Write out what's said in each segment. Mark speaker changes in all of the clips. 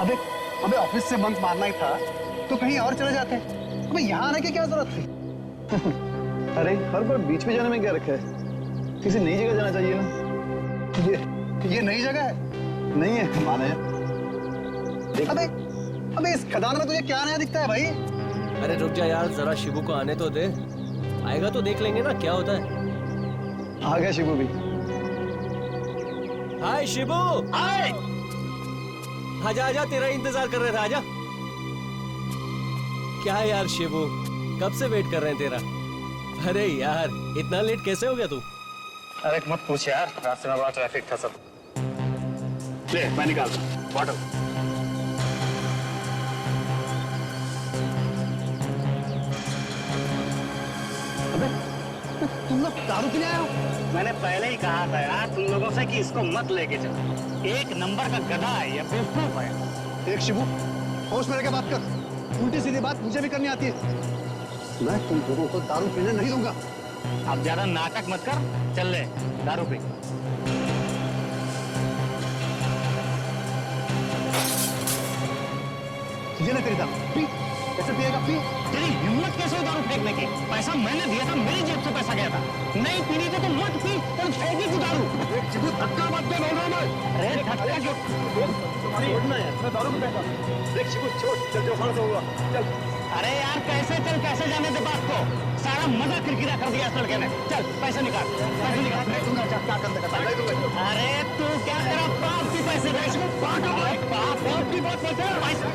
Speaker 1: अबे अबे ऑफिस से बंक मारना ही था तो कहीं और चले जाते। अबे यहाँ आने की क्या जरूरत थी?
Speaker 2: अरे हर बार बीच में जाने में क्या रखा है, किसी नई जगह जाना चाहिए ना।
Speaker 1: ये नई जगह है?
Speaker 2: नहीं है, माना है।
Speaker 1: अबे अबे इस खदान में तुझे क्या नया दिखता है भाई?
Speaker 3: अरे रुक जा यार, जरा शिबू को आने तो दे, आएगा तो देख लेंगे ना क्या होता है।
Speaker 2: आ गया शिबू भी।
Speaker 3: हाय शिबू, हाय। आजा आजा, तेरा इंतजार कर रहे थे, आजा। क्या यार शिबू, कब से वेट कर रहे हैं तेरा। अरे यार इतना लेट कैसे हो गया तू?
Speaker 1: अरे मत पूछ यार, रास्ते में बड़ा ट्रैफिक था सब। ले मैं निकालता हूँ बॉटल। अबे तुम लोग दारू पीने आए हो?
Speaker 4: मैंने पहले ही कहा था यार तुम लोगों से कि इसको मत लेके चलो। एक नंबर का गधा है ये, बेवकूफ है।
Speaker 1: एक शिबू, होश में रह के बात कर। उल्टी सीधी बात मुझे भी करनी आती है। मैं तुम लोगों को दारू पीने नहीं दूंगा।
Speaker 4: अब ज्यादा नाटक मत कर, चल ले दारू पी।
Speaker 1: ये ले तेरी दारू, पी। कैसे पिएगा, पी।
Speaker 4: तेरी हिम्मत कैसे हुई दारू फेंकने की? पैसा मैंने दिया था, मेरी जेब से पैसा गया था। नहीं पीनी तो मत पी, और फेंकी तू दारू।
Speaker 1: शिबू धक्का मत दे, बोल रहा हूं मैं।
Speaker 4: अरे धक्का क्यों?
Speaker 1: छोड़ना यार, मैं दारू में पैसा। देख शिबू छोड़, चल जो खाना तो हुआ, चल।
Speaker 4: अरे यार कैसे चल, कैसे जाने दे बात को। सारा मजा किरकिरा कर दिया इस लड़के ने। चल पैसे निकाल, पैसे निकाल।
Speaker 1: नहीं दूंगा, क्या करने का नहीं दूंगा।
Speaker 4: अरे तू क्या तेरा बाप की पैसे दे? बाप की बात करते हैं, पैसे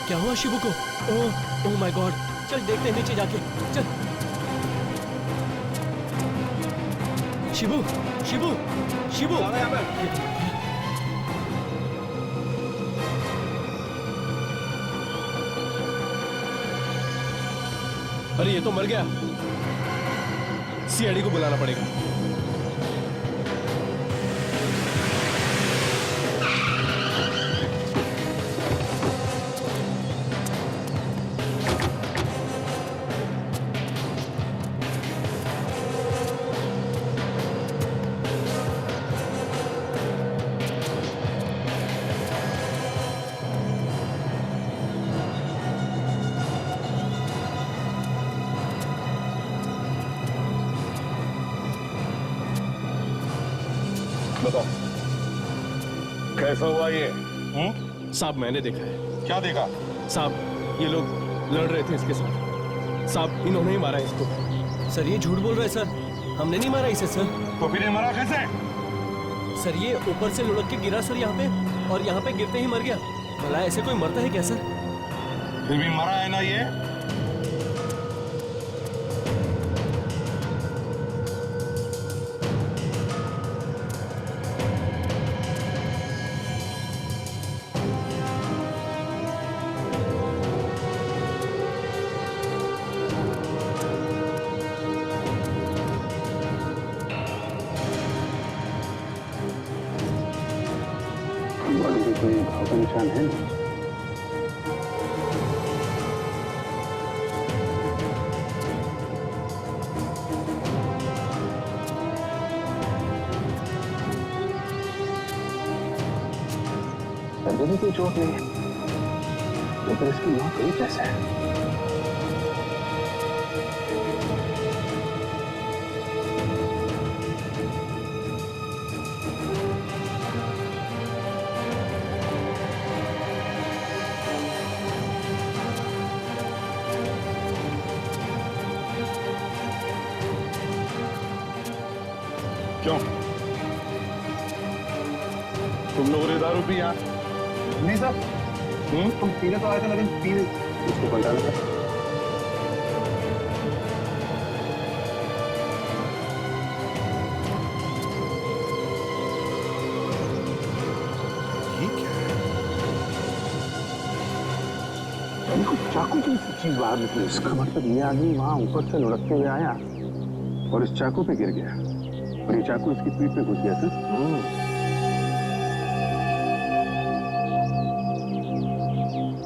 Speaker 3: क्या हुआ शिबू को? ओह माय गॉड, चल देखते हैं नीचे जाके, चल। शिबू शिबू शिबू,
Speaker 5: अरे ये तो मर गया, सीआईडी को बुलाना पड़ेगा।
Speaker 6: बताओ कैसा हुआ ये?
Speaker 5: साहब मैंने देखा है।
Speaker 6: क्या देखा?
Speaker 5: साहब ये लोग लड़ रहे थे इसके साथ। साहब इन्होंने ही मारा इसको।
Speaker 3: सर ये झूठ बोल रहे हैं सर, हमने नहीं मारा इसे सर।
Speaker 6: तो फिर ये मरा कैसे?
Speaker 3: सर ये ऊपर से लुढ़क के गिरा सर यहाँ पे, और यहाँ पे गिरते ही मर गया। भला ऐसे कोई मरता है क्या सर?
Speaker 6: फिर भी मरा है ना ये?
Speaker 1: बॉडी पे कोई घाव का निशान है नहीं। सर्दी में कोई चोट नहीं है, तो फिर इसकी मौत हुई कैसे है?
Speaker 6: क्यों? तुम लोगों ने दारू पी यहाँ?
Speaker 1: नहीं सर, तुम पीने तो आए थे लेकिन पी इसको पलटा था। चाकू की चीज बाहर निकली, इसका मतलब ये आदमी वहां ऊपर से लुढ़कते हुए आया और इस चाकू पे गिर गया, और ये चाकू इसकी पीठ पे घुस गया था।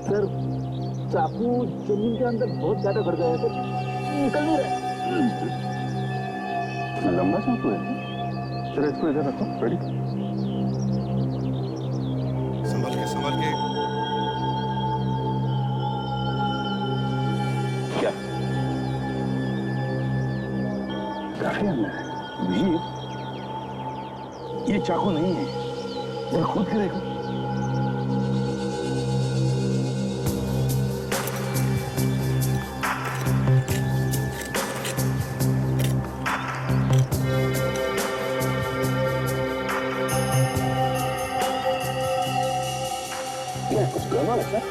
Speaker 1: सर चाकू जमीन के अंदर बहुत ज्यादा भर गया है, निकल नहीं रहा। लंबा चाकू है। चलो इसको इधर रखो। रेडी?
Speaker 6: संभल के संभल के।
Speaker 1: क्या काफी अंदर है ये चाकू नहीं है। जरा खुद के देखो। कुछ गड़बड़ है सर,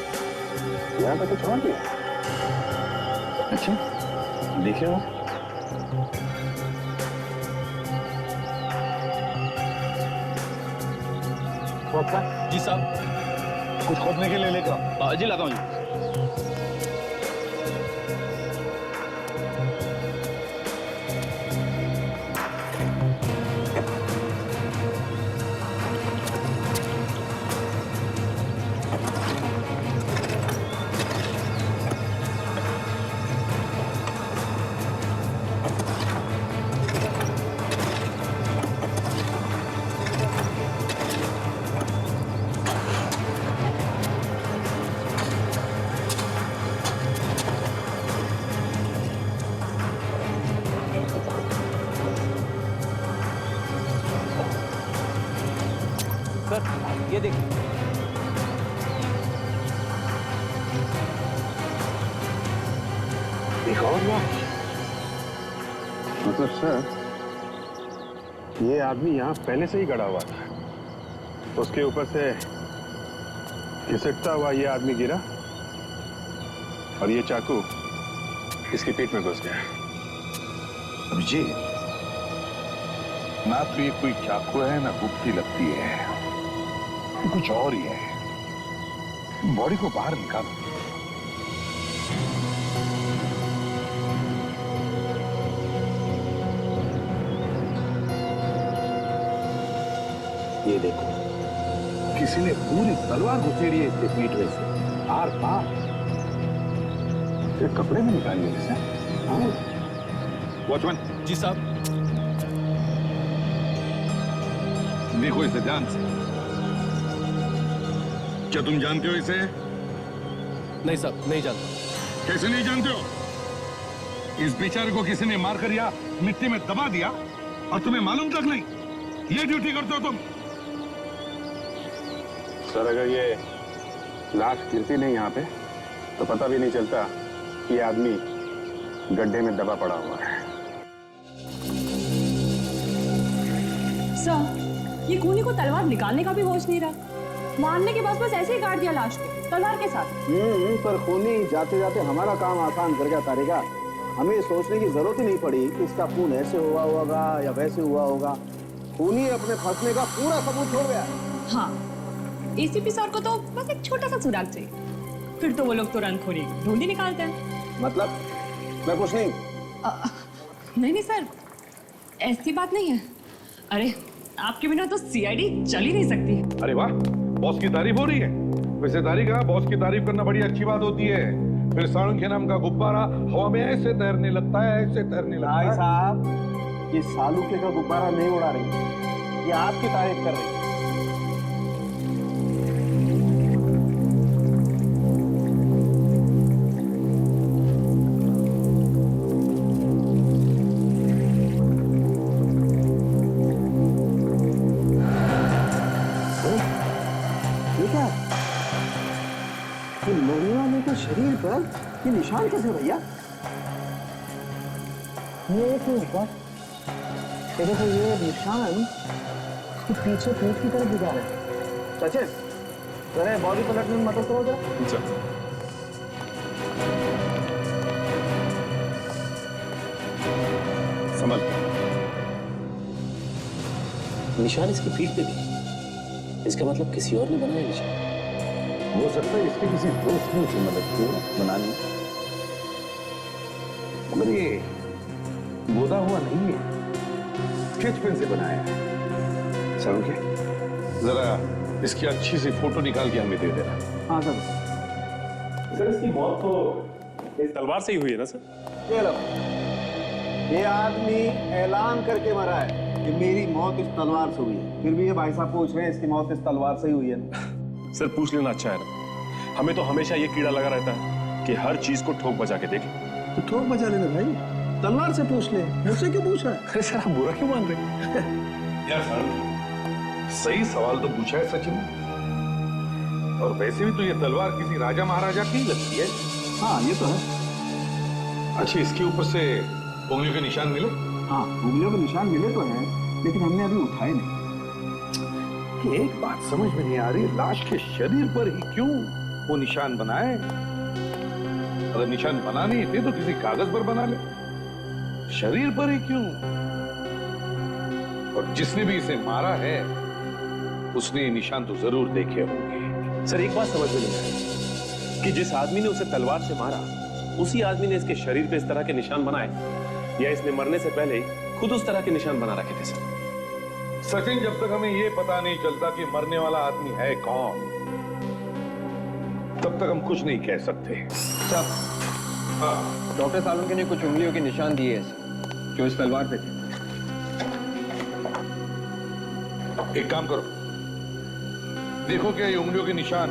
Speaker 1: यहाँ पे कुछ और भी है। अच्छा देखिए वो
Speaker 5: जी साहब।
Speaker 2: कुछ खोदने के लिए लेकर
Speaker 5: जी लाता हूँ जी।
Speaker 3: सर ये देखिए।
Speaker 1: एक और बात, मतलब सर ये आदमी यहाँ पहले से ही गड़ा हुआ था। उसके ऊपर से घिसटता हुआ ये आदमी गिरा और ये चाकू इसकी पीठ में घुस गया।
Speaker 6: अभिजीत, ना तो ये कोई चाकू है ना गुप्ती लगती है, ये कुछ और ही है। बॉडी को बाहर निकालो।
Speaker 1: ये देखो, किसी ने पूरी तलवार घुसेड़ी है इसके पीठ में से आर पार। ये कपड़े में निकाल लिए सर।
Speaker 6: वॉचमैन
Speaker 5: जी साहब।
Speaker 6: देखो इसे ध्यान से। क्या तुम जानते हो इसे?
Speaker 5: नहीं साहब, नहीं जानता।
Speaker 6: कैसे नहीं जानते हो? इस बेचारे को किसी ने मार कर या मिट्टी में दबा दिया और तुम्हें मालूम तक नहीं। ये ड्यूटी करते हो तुम।
Speaker 1: सर अगर ये लाश गिरती नहीं यहाँ पे तो पता भी नहीं चलता कि ये आदमी गड्ढे में दबा पड़ा हुआ है।
Speaker 7: सर, ये खूनी को तलवार निकालने का भी होश नहीं रहा। मारने के बाद बस ऐसे ही काट दिया लाश को तलवार के साथ।
Speaker 2: पर खूनी जाते जाते हमारा काम आसान कर गया तारेगा। हमें सोचने की जरूरत ही नहीं पड़ी कि इसका खून ऐसे हुआ होगा या वैसे हुआ होगा। खूनी अपने फंसने का पूरा सबूत छोड़ गया।
Speaker 7: हाँ, एसीपी सर को तो बस एक छोटा सा सुराग चाहिए, फिर तो वो लोग तुरंत खूनी ढूंढ ही निकालते हैं।
Speaker 2: मतलब मैं कुछ नहीं।
Speaker 7: नहीं सर, ऐसी बात नहीं है। अरे आपके बिना तो सीआईडी चल ही नहीं सकती।
Speaker 6: अरे वाह, बॉस की तारीफ हो रही है। वैसे तारिका, बॉस की तारीफ करना बड़ी अच्छी बात होती है। फिर सालुंखे नाम का गुब्बारा हवा में ऐसे तैरने लगता है, ऐसे तैरने लगता है।
Speaker 2: साहब, ये सालुके का गुब्बारा नहीं उड़ा रही, ये आपकी तारीफ कर रही है। मरने वाले के शरीर पर ये निशान कैसे भैया? ये देखो ये निशान पीछे पीठ की तरफ दिखा रहे हैं। चाचे, जरा बॉडी पलटने में मदद करो जरा।
Speaker 6: संभल।
Speaker 3: निशान इसकी पीठ पे भी। इसका मतलब किसी और ने बनाया निशान।
Speaker 6: हो सकता है इसके किसी दोस्त ने उसे मदद की बनाने, मगर ये गोदा हुआ नहीं है, स्केच पेन से बनाया है। सालुंखे, जरा इसकी अच्छी सी फोटो निकाल के हमें दे देना।
Speaker 2: हाँ सर।
Speaker 5: सर इसकी मौत तो इस तलवार से ही हुई है ना सर?
Speaker 2: ये लो, ये आदमी ऐलान करके मरा है कि मेरी मौत इस तलवार से हुई है। फिर भी ये भाई साहब पूछ रहे हैं इसकी मौत इस तलवार से ही हुई है ना?
Speaker 1: सर पूछ लेना अच्छा है ना, हमें तो हमेशा ये कीड़ा लगा रहता है कि हर चीज को ठोक बजा के देखें।
Speaker 2: तो ठोक बजा लेना भाई, तलवार से पूछ ले, मुझसे क्यों पूछ रहा है?
Speaker 1: अरे सर आप बुरा क्यों मान रहे हैं?
Speaker 6: यार सही सवाल तो पूछा है सचिन, और वैसे भी तो ये तलवार किसी राजा महाराजा की लगती है।
Speaker 2: हाँ ये तो है।
Speaker 6: अच्छा, इसके ऊपर से उंगलियों के निशान मिले?
Speaker 2: हाँ उंगलियों के निशान मिले तो हैं, लेकिन हमने अभी उठाए नहीं।
Speaker 6: कि एक बात समझ में नहीं आ रही, लाश के शरीर पर ही क्यों वो निशान बनाए? अगर निशान बनाने ही थे तो किसी कागज पर बना ले, शरीर पर ही क्यों? और जिसने भी इसे मारा है उसने ये निशान तो जरूर देखे होंगे।
Speaker 8: सर एक बात समझ में नहीं आई कि जिस आदमी ने उसे तलवार से मारा उसी आदमी ने इसके शरीर पे इस तरह के निशान बनाए, या इसने मरने से पहले खुद उस तरह के निशान बना रखे थे। सर
Speaker 6: सचिन, जब तक हमें ये पता नहीं चलता कि मरने वाला आदमी है कौन, तब तक हम कुछ नहीं कह सकते। हाँ,
Speaker 9: डॉक्टर सालुंके ने कुछ उंगलियों के निशान दिए जो इस तलवार पे थे।
Speaker 6: एक काम करो, देखो क्या ये उंगलियों के निशान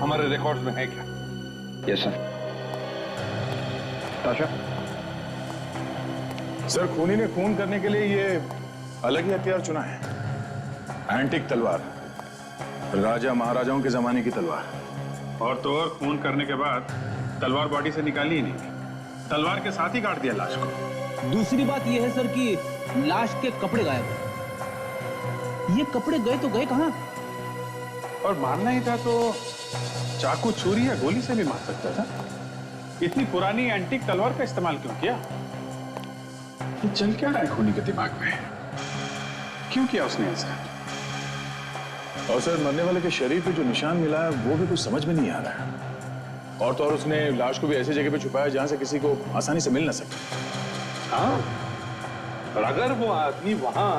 Speaker 6: हमारे रिकॉर्ड्स में है क्या?
Speaker 9: Yes sir. ताशा,
Speaker 1: सर खूनी ने खून करने के लिए ये अलग ही हथियार चुना है, एंटिक तलवार, राजा महाराजाओं के जमाने की तलवार। और तो और खून करने के बाद तलवार बॉडी से निकाली ही नहीं, तलवार के साथ ही काट दिया लाश को।
Speaker 10: दूसरी बात यह है सर कि लाश के कपड़े गायब हैं। ये कपड़े गए तो गए कहां?
Speaker 1: और मारना ही था तो चाकू, छुरी या गोली से भी मार सकता था। इतनी पुरानी एंटीक तलवार का इस्तेमाल क्यों किया? ये चल क्या रहा है खूनी के दिमाग में? क्यों किया उसने ऐसा? और सर मरने वाले के शरीर पे जो निशान मिला है वो भी कुछ समझ में नहीं आ रहा है। और तो और उसने लाश को भी ऐसी जगह पे छुपाया जहां से किसी को आसानी से मिल ना सके।
Speaker 6: हाँ, और अगर वो आदमी वहां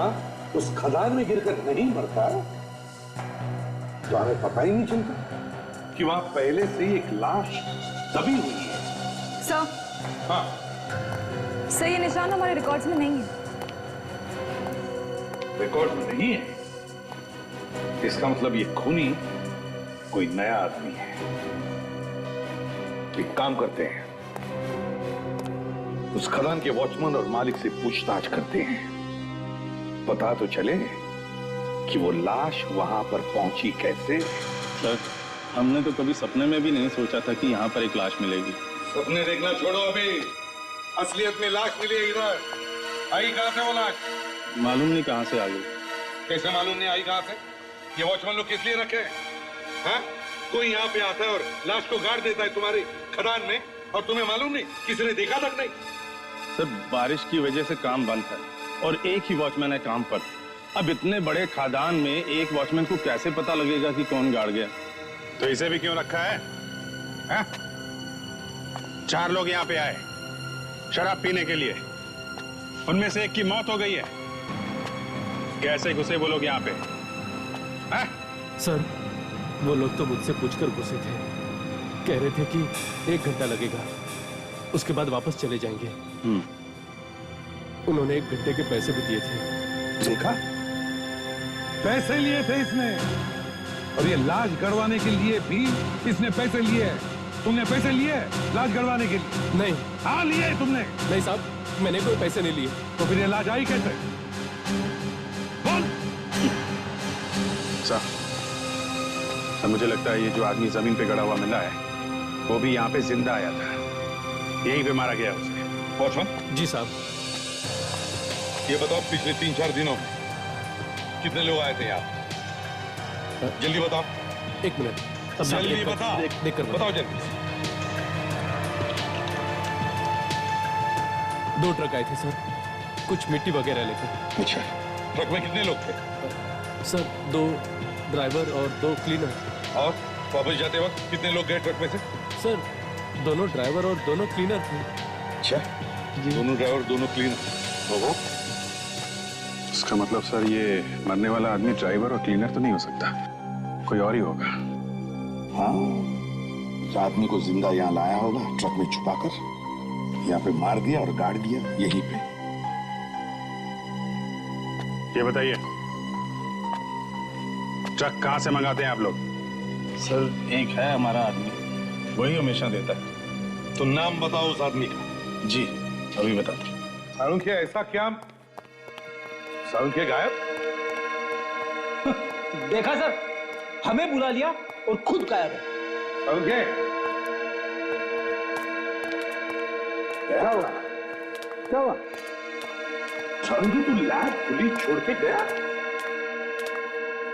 Speaker 6: उस खदान में गिरकर नहीं मरता तो हमें पता ही नहीं चलता कि वहां पहले से ही एक लाश दबी हुई है।
Speaker 7: सर,
Speaker 6: हाँ,
Speaker 7: सर ये निशान हमारे रिकॉर्ड्स में नहीं है।
Speaker 6: रिकॉर्ड में नहीं है? इसका मतलब ये खूनी कोई नया आदमी है। एक काम करते हैं, उस खदान के वॉचमैन और मालिक से पूछताछ करते हैं, पता तो चले कि वो लाश वहां पर पहुंची कैसे।
Speaker 11: सर हमने तो कभी सपने में भी नहीं सोचा था कि यहाँ पर एक लाश मिलेगी।
Speaker 6: सपने देखना छोड़ो, अभी असलियत में लाश मिली है। इधर आई कहां से वो लाश?
Speaker 11: मालूम नहीं कहाँ से आ गई।
Speaker 6: कैसे मालूम नहीं आई कहां से? ये वॉचमैन लोग किस लिए रखे हैं? हाँ? कोई यहाँ पे आता है और लाश को गाड़ देता है तुम्हारे खदान में, और तुम्हें मालूम नहीं, किसी ने देखा तक नहीं।
Speaker 11: सर बारिश की वजह से काम बंद था और एक ही वॉचमैन है काम पर। अब इतने बड़े खादान में एक वॉचमैन को कैसे पता लगेगा कि कौन गाड़ गया?
Speaker 1: तो इसे भी क्यों रखा है? हा? 4 लोग यहाँ पे आए शराब पीने के लिए, उनमें से एक की मौत हो गई है। कैसे घुसे वो लोग यहाँ पे? हा?
Speaker 3: सर वो लोग तो मुझसे पूछकर घुसे थे, कह रहे थे कि 1 घंटा लगेगा, उसके बाद वापस चले जाएंगे। उन्होंने 1 घंटे के पैसे भी दिए थे।
Speaker 6: देखा, पैसे लिए थे इसने, और ये लाश गड़वाने के लिए भी इसने पैसे लिए। तुमने पैसे लिए लाश गड़वाने के लिए?
Speaker 3: नहीं।
Speaker 6: हाँ लिए तुमने?
Speaker 3: नहीं साहब, मैंने कोई पैसे नहीं लिए।
Speaker 6: तो फिर ये लाश आई कैसे? बोल।
Speaker 1: सर मुझे लगता है ये जो आदमी जमीन पे गड़ा हुआ मिला है वो भी यहाँ पे जिंदा आया था, यहीं पे मारा गया उसे।
Speaker 6: वॉचमैन
Speaker 3: जी साहब।
Speaker 6: ये बताओ, पिछले 3-4 दिनों में कितने लोग आए थे यहाँ? जल्दी बताओ।
Speaker 3: 1 मिनट,
Speaker 6: जल्दी बताओ।
Speaker 3: देख कर
Speaker 6: बताओ जल्दी।
Speaker 3: 2 ट्रक आए थे सर, कुछ मिट्टी वगैरह लेकर।
Speaker 6: अच्छा, ट्रक में कितने लोग थे?
Speaker 3: सर 2 ड्राइवर और 2 क्लीनर।
Speaker 6: और वापस जाते वक्त कितने लोग गए ट्रक में से?
Speaker 3: सर दोनों ड्राइवर और दोनों क्लीनर थे।
Speaker 6: अच्छा, दोनों ड्राइवर दोनों क्लीनर।
Speaker 1: इसका मतलब सर ये मरने वाला आदमी ड्राइवर और क्लीनर तो नहीं हो सकता, कोई और ही होगा।
Speaker 6: हाँ, उस आदमी को जिंदा यहाँ लाया होगा, ट्रक में छुपाकर यहाँ पे मार दिया और गाड़ दिया यहीं पे।
Speaker 1: ये बताइए, ट्रक कहाँ से मंगाते हैं आप लोग?
Speaker 11: सर एक है हमारा आदमी, वही हमेशा देता है।
Speaker 6: तो नाम बताओ उस आदमी का।
Speaker 11: जी अभी बताते।
Speaker 6: सारुंखे ऐसा क्या? सारुंखे गायब?
Speaker 10: देखा सर, हमें बुला लिया और खुद गायब है।
Speaker 6: सारुंखे
Speaker 2: क्या हुआ? क्या हुआ?
Speaker 6: सारुंखे तू लैब खुली छोड़ के गया?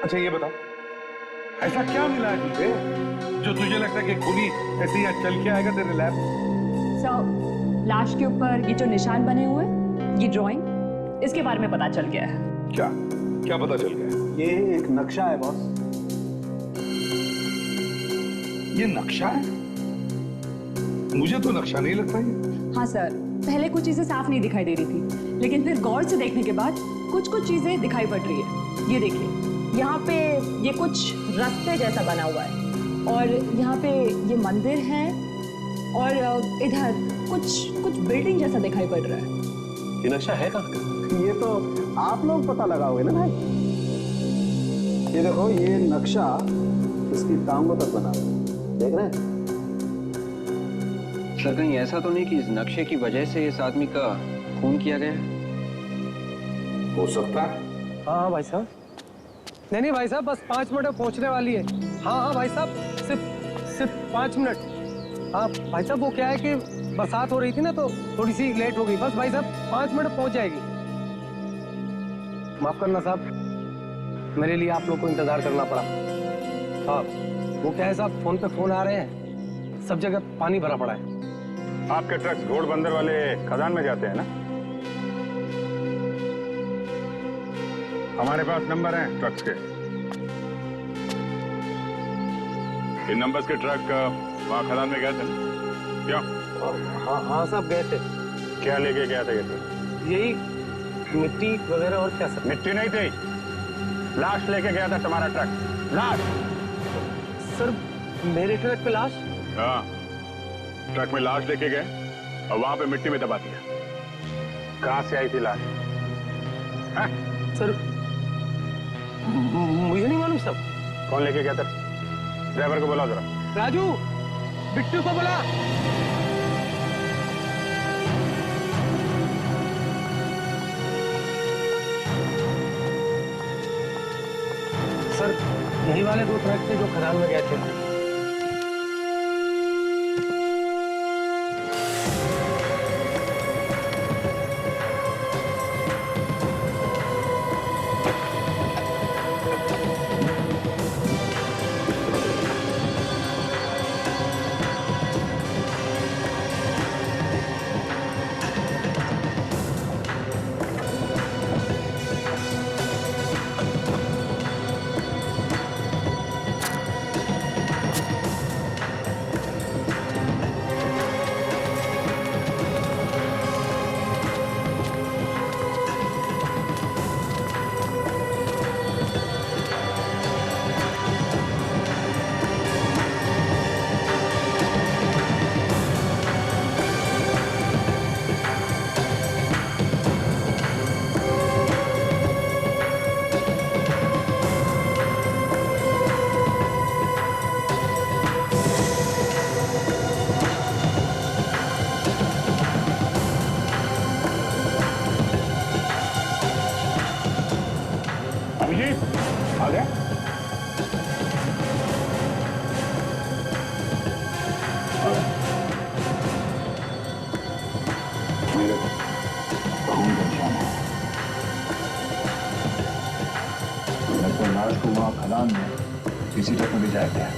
Speaker 6: अच्छा ये बताओ, ऐसा क्या मिला है तुझे जो तुझे लगता है कि खुली ऐसे ही चल के आएगा तेरे लैब?
Speaker 7: सर, लाश के ऊपर ये जो निशान बने हुए, ये ड्राइंग, इसके बारे में पता चल गया है।
Speaker 6: क्या क्या पता चल गया?
Speaker 2: ये एक नक्शा है बॉस।
Speaker 6: ये नक्शा है? मुझे तो नक्शा नहीं लगता ये।
Speaker 7: हाँ सर, पहले कुछ चीजें साफ नहीं दिखाई दे रही थी, लेकिन फिर गौर से देखने के बाद कुछ कुछ चीजें दिखाई पड़ रही है। ये देखिए, यहाँ पे ये कुछ रास्ते जैसा बना हुआ है, और यहाँ पे ये मंदिर है, और इधर कुछ बिल्डिंग जैसा दिखाई पड़ रहा है।
Speaker 8: ये नक्शा है कहाँ का?
Speaker 2: ये तो आप लोग पता लगाओगे ना भाई। ये देखो, ये नक्शा इसकी टांगों तक बना हुआ है, देख रहे हैं?
Speaker 9: सर कहीं ऐसा तो नहीं कि इस नक्शे की वजह से इस आदमी का खून किया गया है?
Speaker 6: हो सकता है।
Speaker 10: हाँ भाई साहब। नहीं भाई साहब, बस 5 मिनट में पहुंचने वाली है। हाँ भाई साहब, सिर्फ 5 मिनट। हाँ भाई साहब, वो क्या है कि बरसात हो रही थी ना, तो थोड़ी सी लेट हो गई। बस भाई साहब 5 मिनट पहुंच जाएगी। माफ करना साहब, मेरे लिए आप लोग को इंतजार करना पड़ा। हाँ वो क्या है साहब, फोन पे फोन आ रहे हैं, सब जगह पानी भरा पड़ा है।
Speaker 1: आपके ट्रक्स घोड़बंदर वाले खदान में जाते हैं ना? हमारे पास नंबर हैं ट्रक्स के। इन नंबर्स के ट्रक वहां खदान में गए थे क्यों?
Speaker 10: हाँ साहब गए थे।
Speaker 1: क्या लेके गया था ये ट्रक?
Speaker 10: यही मिट्टी वगैरह और क्या सर?
Speaker 1: मिट्टी नहीं थी, लाश लेके गया था तुम्हारा ट्रक। लाश?
Speaker 10: सर मेरे ट्रक पे लाश?
Speaker 1: हाँ, ट्रक में लाश लेके गए और वहां पे मिट्टी में दबा दिया। कहां से आई थी लाश?
Speaker 10: सर मुझे नहीं मालूम सब।
Speaker 1: कौन लेके गया था? ड्राइवर को बुलाओ जरा।
Speaker 10: राजू, बिट्टू को बुला। सर यही वाले 2 ट्रक थे जो खदान में गए थे।
Speaker 1: आ गया?
Speaker 6: मेरे खून का निशान है। लगता है लाश को वहां खदान में किसी ट्रक में ले जाया गया।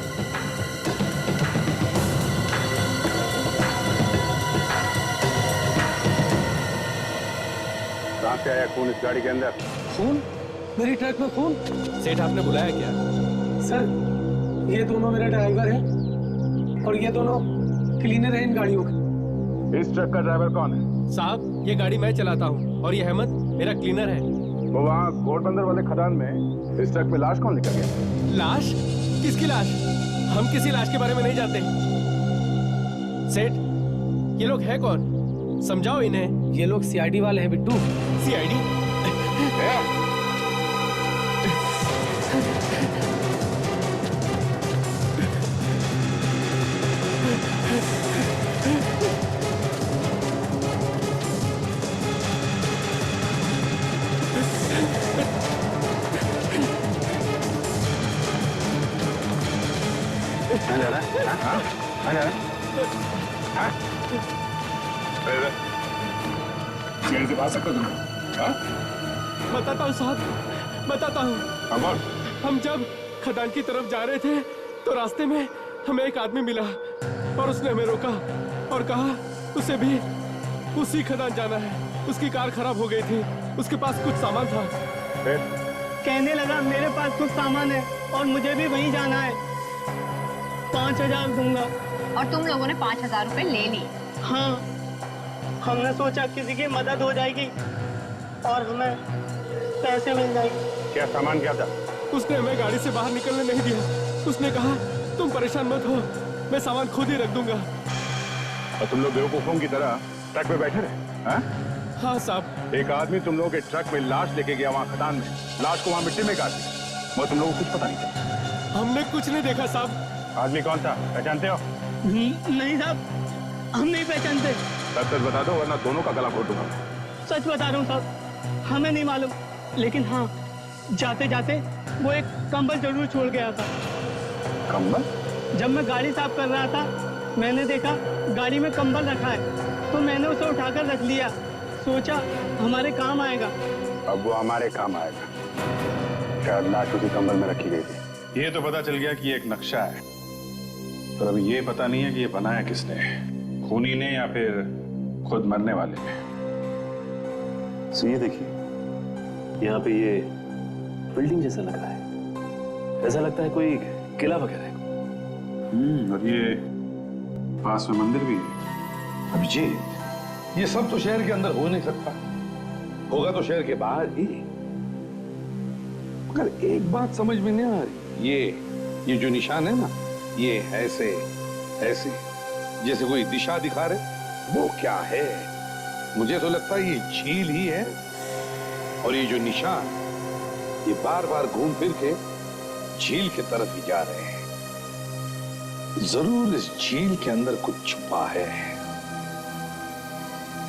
Speaker 1: कहां से आया खून इस गाड़ी के अंदर?
Speaker 10: खून? मेरी ट्रक में खून?
Speaker 3: सेठ आपने बुलाया क्या?
Speaker 10: सर ये दोनों मेरे ड्राइवर हैं और ये दोनों क्लीनर हैं इन गाड़ियों के।
Speaker 1: इस ट्रक का ड्राइवर कौन है?
Speaker 3: साहब ये गाड़ी मैं चलाता हूँ और ये अहमद मेरा क्लीनर है।
Speaker 1: वो वहाँ घोड़बंदर वाले खदान में इस ट्रक में लाश कौन लेकर गया?
Speaker 3: लाश? किसकी लाश? हम किसी लाश के बारे में नहीं जानते। सेठ ये लोग हैं कौन? समझाओ इन्हें।
Speaker 10: ये लोग सीआईडी वाले हैं बिट्टू।
Speaker 3: सीआईडी?
Speaker 6: है? हाँ?
Speaker 1: सीआईडी से बात सकते तुम? हाँ?
Speaker 5: बताता हूँ साहब, बताता हूँ।
Speaker 1: अमर,
Speaker 5: हम जब खदान की तरफ जा रहे थे तो रास्ते में हमें एक आदमी मिला और उसने हमें रोका और कहा उसे भी उसी खदान जाना है। उसकी कार खराब हो गई थी, उसके पास कुछ सामान था।
Speaker 4: कहने लगा मेरे पास कुछ सामान है और मुझे भी वहीं जाना है, 5,000 दूंगा।
Speaker 12: और तुम लोगों ने 5,000 रुपए ले लिए?
Speaker 4: हाँ, हमने सोचा किसी की मदद हो जाएगी और हमें पैसे मिल जाएंगे।
Speaker 1: क्या सामान क्या था?
Speaker 5: उसने हमें गाड़ी से बाहर निकलने नहीं दिया। उसने कहा तुम परेशान मत हो, मैं सामान खुद ही रख दूंगा।
Speaker 1: और तुम लोग बेवकूफों की तरह ट्रक में बैठे रहे? हाँ?
Speaker 5: हाँ साहब।
Speaker 1: एक आदमी तुम लोगों के ट्रक में लाश लेके गया वहां खदान में, लाश को वहां मिट्टी में काट दिया। वो तुम लोगों को कुछ पता नहीं था?
Speaker 5: हमने कुछ नहीं देखा साहब।
Speaker 1: आदमी कौन था, पहचानते हो?
Speaker 4: नहीं साहब, हम नहीं पहचानते।
Speaker 1: सच बता दो वरना दोनों का गला घोट दूंगा।
Speaker 4: सच बता रहा हूँ साहब, हमें नहीं मालूम, लेकिन हाँ, जाते जाते वो एक कंबल जरूर छोड़ गया था।
Speaker 1: कंबल?
Speaker 4: जब मैं गाड़ी साफ कर रहा था मैंने देखा गाड़ी में कंबल रखा है तो मैंने उसे उठाकर रख लिया, सोचा हमारे काम आएगा।
Speaker 1: अब वो हमारे काम आएगा। शायद लाश उसी कंबल में रखी गई थी।
Speaker 11: ये तो पता चल गया कि ये एक नक्शा है, पर अभी ये पता नहीं है कि ये बनाया किसने, खूनी ने या फिर खुद मरने वाले ने।
Speaker 8: तो ये देखिए, यहाँ पे ये बिल्डिंग जैसा लग रहा है, ऐसा लगता है कोई किला वगैरह है।
Speaker 11: और ये पास में मंदिर भी है।
Speaker 6: अभिजीत, ये सब तो शहर के अंदर हो नहीं सकता, होगा तो शहर के बाहर ही। मगर एक बात समझ में नहीं आ रही, ये जो निशान है ना, ये ऐसे ऐसे जैसे कोई दिशा दिखा रहे, वो क्या है? मुझे तो लगता है ये झील ही है। और ये जो निशान, ये बार बार घूम फिर के झील की तरफ ही जा रहे हैं। जरूर इस झील के अंदर कुछ छुपा है।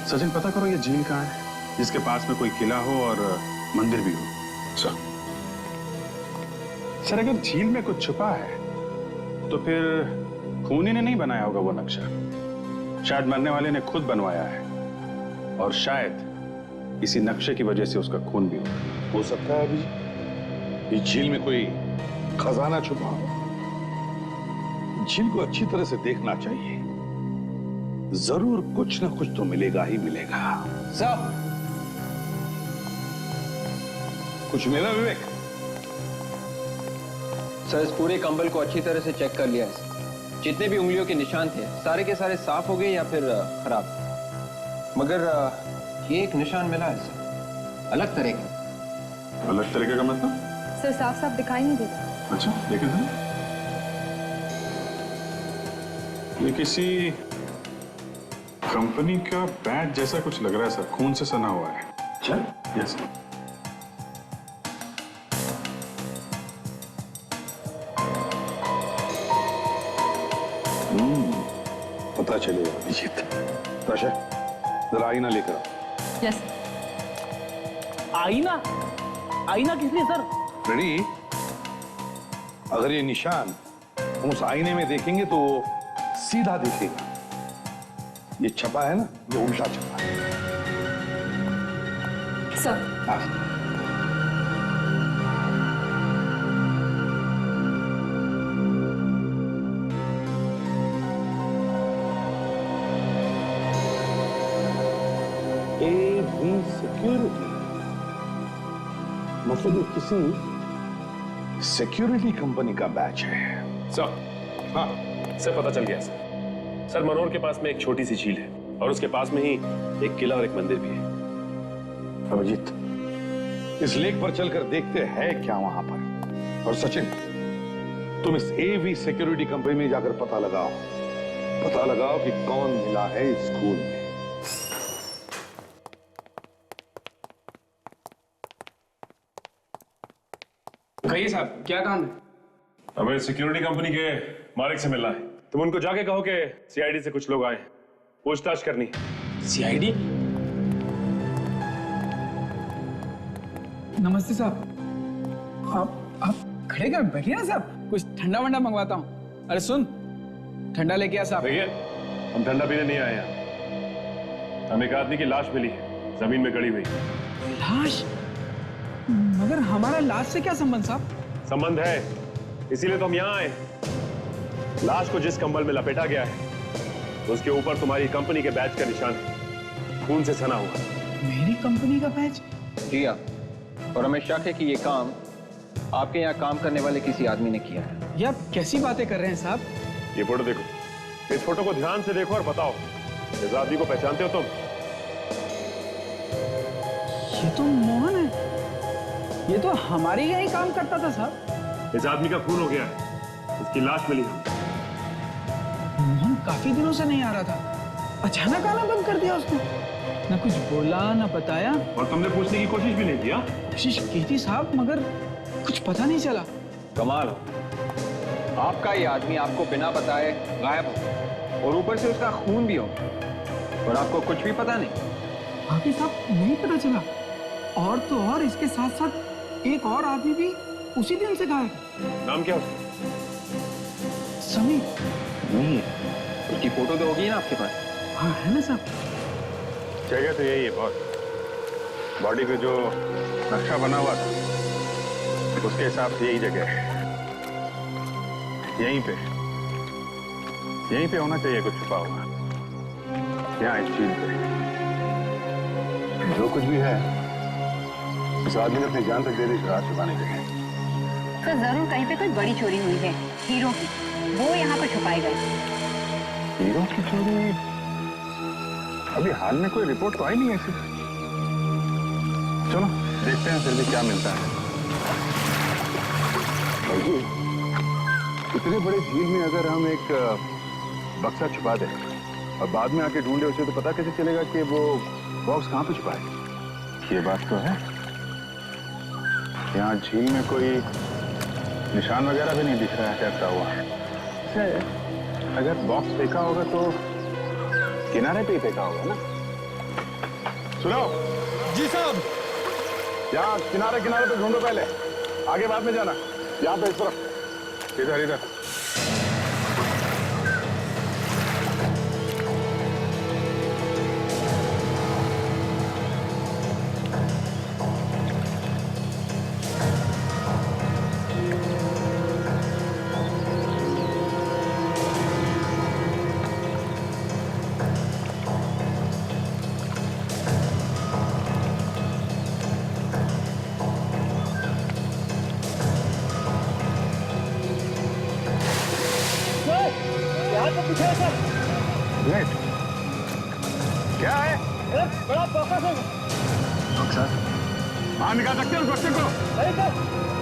Speaker 1: सचिन, पता करो ये झील कहाँ है, जिसके पास में कोई किला हो और मंदिर भी हो। सर, अगर झील में कुछ छुपा है तो फिर खूनी ने नहीं बनाया होगा वो नक्शा, शायद मरने वाले ने खुद बनवाया है, और शायद इसी नक्शे की वजह से उसका खून भी
Speaker 6: हो सकता है अभी इस झील में कोई खजाना छुपा हो। झील को अच्छी तरह से देखना चाहिए, जरूर कुछ ना कुछ तो मिलेगा ही मिलेगा।
Speaker 9: साहब,
Speaker 6: कुछ मिला विवेक?
Speaker 9: सर, इस पूरे कंबल को अच्छी तरह से चेक कर लिया है। जितने भी उंगलियों के निशान थे सारे के सारे साफ हो गए या फिर खराब, मगर ये एक निशान मिला है सर, अलग तरह का।
Speaker 1: अलग तरीके का मतलब?
Speaker 12: सर, साफ साफ दिखाई नहीं देता।
Speaker 1: अच्छा, देखें सर, ये किसी कंपनी का बैच जैसा कुछ लग रहा है सर, खून से सना हुआ है।
Speaker 6: चल,
Speaker 1: यस।
Speaker 6: पता चलेगा अभिजीत। ताशा, जरा आईना लेकर आओ।
Speaker 12: यस।
Speaker 4: आईना? आईना किस लिए सर?
Speaker 6: रेडी? अगर ये निशान हम उस आईने में देखेंगे तो वो सीधा दिखेगा। ये छपा है ना, ये उल्टा छपा है।
Speaker 12: सर,
Speaker 6: सिक्योरिटी, मतलब ये किसी सिक्योरिटी कंपनी का बैच है।
Speaker 8: सर, हाँ सर, पता चल गया सर। सर, मनोर के पास में एक छोटी सी झील है और उसके पास में ही एक किला और एक मंदिर भी है।
Speaker 6: अभिजीत, इस लेक पर चलकर देखते हैं क्या वहां पर। और सचिन, तुम इस एवी सिक्योरिटी कंपनी में जाकर पता लगाओ कि कौन मिला है इस खून में।
Speaker 10: कहिए साहब, क्या काम है?
Speaker 8: हमें सिक्योरिटी कंपनी के मालिक से मिलना है। तुम उनको जाके कहो कि सीआईडी से कुछ लोग आए, पूछताछ करनी।
Speaker 10: सीआईडी?
Speaker 13: नमस्ते साहब। आप खड़े कर बैठिए ना साहब, कुछ ठंडा वंडा मंगवाता हूँ। अरे सुन,
Speaker 10: ठंडा लेके आ साहब।
Speaker 8: भैया हम ठंडा पीने नहीं आए यहाँ। हमें एक आदमी की लाश मिली है, जमीन में गड़ी हुई।
Speaker 10: लाश? मगर हमारा लाश से क्या संबंध साहब?
Speaker 8: संबंध है, इसीलिए तो हम यहाँ आए। लाश को जिस कंबल में लपेटा गया है उसके ऊपर तुम्हारी कंपनी के बैच का निशान है, खून से सना हुआ।
Speaker 10: मेरी कंपनी का बैच?
Speaker 9: जी हाँ, और हमें शक है कि ये काम आपके यहाँ काम करने वाले किसी आदमी ने किया है।
Speaker 10: ये आप कैसी बातें कर रहे हैं साहब?
Speaker 8: ये फोटो देखो, इस फोटो को ध्यान से देखो और बताओ, इस आदमी को पहचानते हो तुम?
Speaker 10: ये तो मोहन है, ये तो हमारे यहाँ ही काम करता था साहब।
Speaker 8: इस आदमी का खून हो गया है, इसकी लाश मिली है।
Speaker 10: मोहन काफी दिनों से नहीं आ रहा था, अचानक आना बंद कर दिया उसने। ना कुछ बोला ना बताया।
Speaker 8: और तुमने पूछने की कोशिश भी नहीं किया?
Speaker 10: कोशिश की थी साहब, मगर कुछ पता नहीं चला।
Speaker 9: कमाल हो, आपका ये आदमी आपको बिना बताए गायब हो और ऊपर से उसका खून भी हो और आपको कुछ भी पता नहीं।
Speaker 10: बाकी साहब नहीं पता चला, और तो और इसके साथ साथ एक और आदमी भी उसी दिन से गायब।
Speaker 8: नाम क्या उसका?
Speaker 10: समी।
Speaker 9: नहीं, उसकी फोटो तो होगी ना आपके पास?
Speaker 10: हाँ है ना साहब।
Speaker 1: जगह तो यही है बॉस, बॉडी पे जो नक्शा बना हुआ था उसके हिसाब से यही जगह है। यहीं पे होना चाहिए कुछ छुपा हुआ, यहाँ इस चीज पे। जो कुछ भी है इस आदमी ने अपनी जान तक दे दी रात छुपाने के लिए।
Speaker 12: तो जरूर कहीं पे कोई बड़ी चोरी हुई है हीरो की, वो यहाँ पर छुपाए गए।
Speaker 1: हीरो की चोरी? अभी हाल में कोई रिपोर्ट तो आई नहीं ऐसी। चलो देखते हैं फिर भी क्या मिलता है। भाई इतने बड़े झील में अगर हम एक बक्सा छुपा दें और बाद में आके ढूंढे उसे, तो पता कैसे चलेगा कि वो बॉक्स कहाँ पे छुपा है? ये बात तो है, यहाँ झील में कोई निशान वगैरह भी नहीं दिख रहा है कैसा हुआ। अगर बॉक्स फेंका होगा तो किनारे पे ही फेंका होगा ना। सुनो
Speaker 5: जी साहब।
Speaker 1: यहाँ किनारे किनारे पे ढूंढो, पहले आगे बाद में जाना। यहाँ पे इस तरफ, इधर इधर। Wait. क्या है?
Speaker 4: बड़ा फोकस है
Speaker 1: सर, बाहर निकाल सकते हो उस बच्चे को?
Speaker 4: नहीं सर,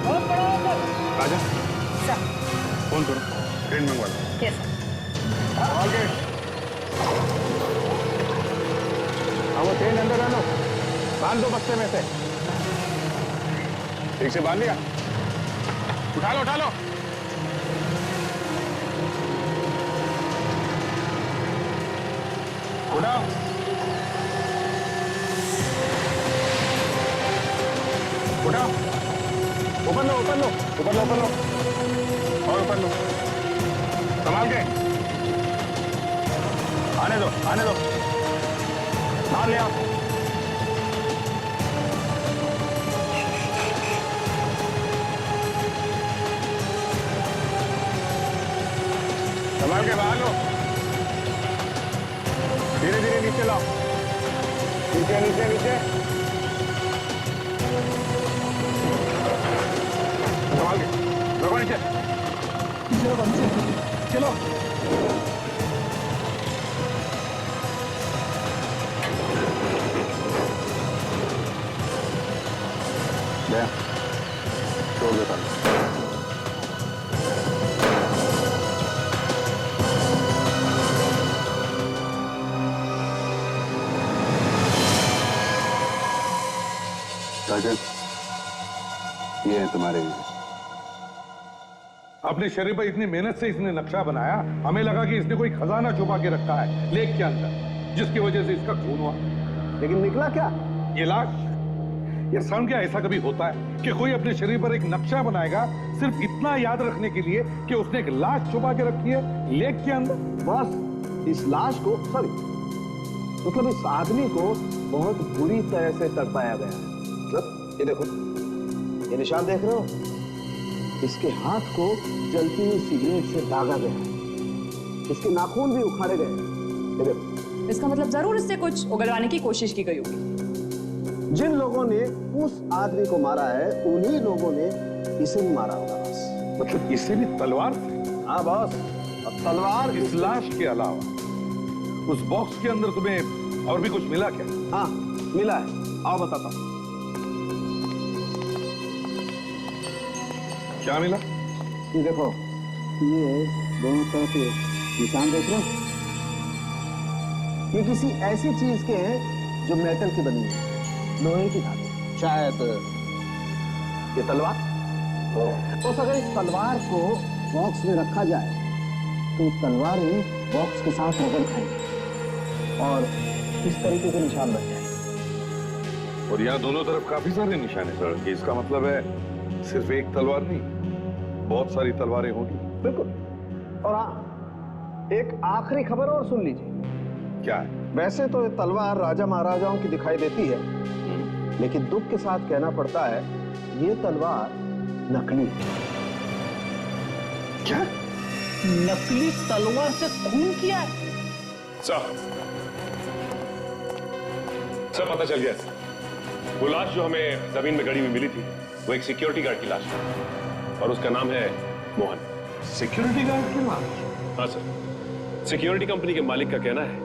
Speaker 4: बहुत बड़ा है सर।
Speaker 1: राजा फोन करो, ट्रेन मंगवा लो।
Speaker 12: यस
Speaker 1: आगे हाँ, वो ट्रेन अंदर डालो, बांध दो बक्से में से। ठीक से बांध लिया? उठा लो उठा लो। उठाओ। उठाओ, ऊपर लो ऊपर लो ऊपर लो ऊपर लो और ऊपर लो, संभाल के। आने दो आने दो, बाहर ले आओ। संभाल के बाहर लो, धीरे धीरे नीचे लाओ, नीचे नीचे नीचे, संभाल के लगो नीचे। चलो छोड़ देता हूँ। राजन, ये है तुम्हारे लिए।
Speaker 6: अपने शरीर पर इतनी मेहनत से इसने नक्शा बनाया, हमें लगा कि इसने कोई खजाना छुपा के रखा है लेक के अंदर, जिसकी वजह से इसका खून हुआ।
Speaker 2: लेकिन निकला क्या?
Speaker 6: ये लाश, ये साउंड क्या ऐसा कभी होता है कि कोई अपने शरीर पर एक नक्शा बनाएगा सिर्फ इतना याद रखने के लिए कि उसने एक लाश छुपा के रखी है लेक के अंदर?
Speaker 2: बस इस लाश को सॉरी मतलब इस आदमी को बहुत बुरी तरह से तड़पाया गया है। मतलब ये देखो, ये निशान देख रहे हो? इसके हाथ को जलती हुई सिगरेट से दागा गया है, इसके नाखून भी उखाड़े गए। ये देखो,
Speaker 7: इसका मतलब जरूर इससे कुछ उगलवाने की कोशिश की गई होगी।
Speaker 2: जिन लोगों ने उस आदमी को मारा है उन्हीं लोगों ने इसे भी मारा होगा। बस
Speaker 6: मतलब इसे भी तलवार?
Speaker 2: हाँ बॉस, अब तलवार
Speaker 6: इस लाश के अलावा उस बॉक्स के अंदर तुम्हें और भी कुछ मिला क्या?
Speaker 2: हाँ मिला है, आओ बताता हूँ।
Speaker 6: क्या मिला?
Speaker 2: ये देखो, ये दोनों तरफ के निशान देख रहे हो? ये किसी ऐसी चीज के हैं जो मेटल की बनी है, लोहे की धातु। शायद ये तलवार। तो अगर इस तलवार को बॉक्स में रखा जाए तो तलवार में बॉक्स के साथ रगड़ खाएंगे और इस तरीके के निशान बन जाएंगे।
Speaker 6: और यहाँ दोनों तरफ काफी सारे निशान है सर। इसका मतलब है सिर्फ एक तलवार नहीं, बहुत सारी तलवारें होंगी।
Speaker 2: बिल्कुल। और हाँ, एक आखिरी खबर और सुन लीजिए।
Speaker 6: क्या है?
Speaker 2: वैसे तो ये तलवार राजा महाराजाओं की दिखाई देती है, लेकिन दुख के साथ कहना पड़ता है ये तलवार नकली है।
Speaker 6: क्या?
Speaker 4: नकली तलवार से खून किया है?
Speaker 8: सब पता चल गया। वो लाश जो हमें जमीन में गड़ी हुई मिली थी वो एक सिक्योरिटी गार्ड की लाश है और उसका नाम है मोहन।
Speaker 6: सिक्योरिटी गार्ड की लाश?
Speaker 8: हाँ सर, सिक्योरिटी कंपनी के मालिक का कहना है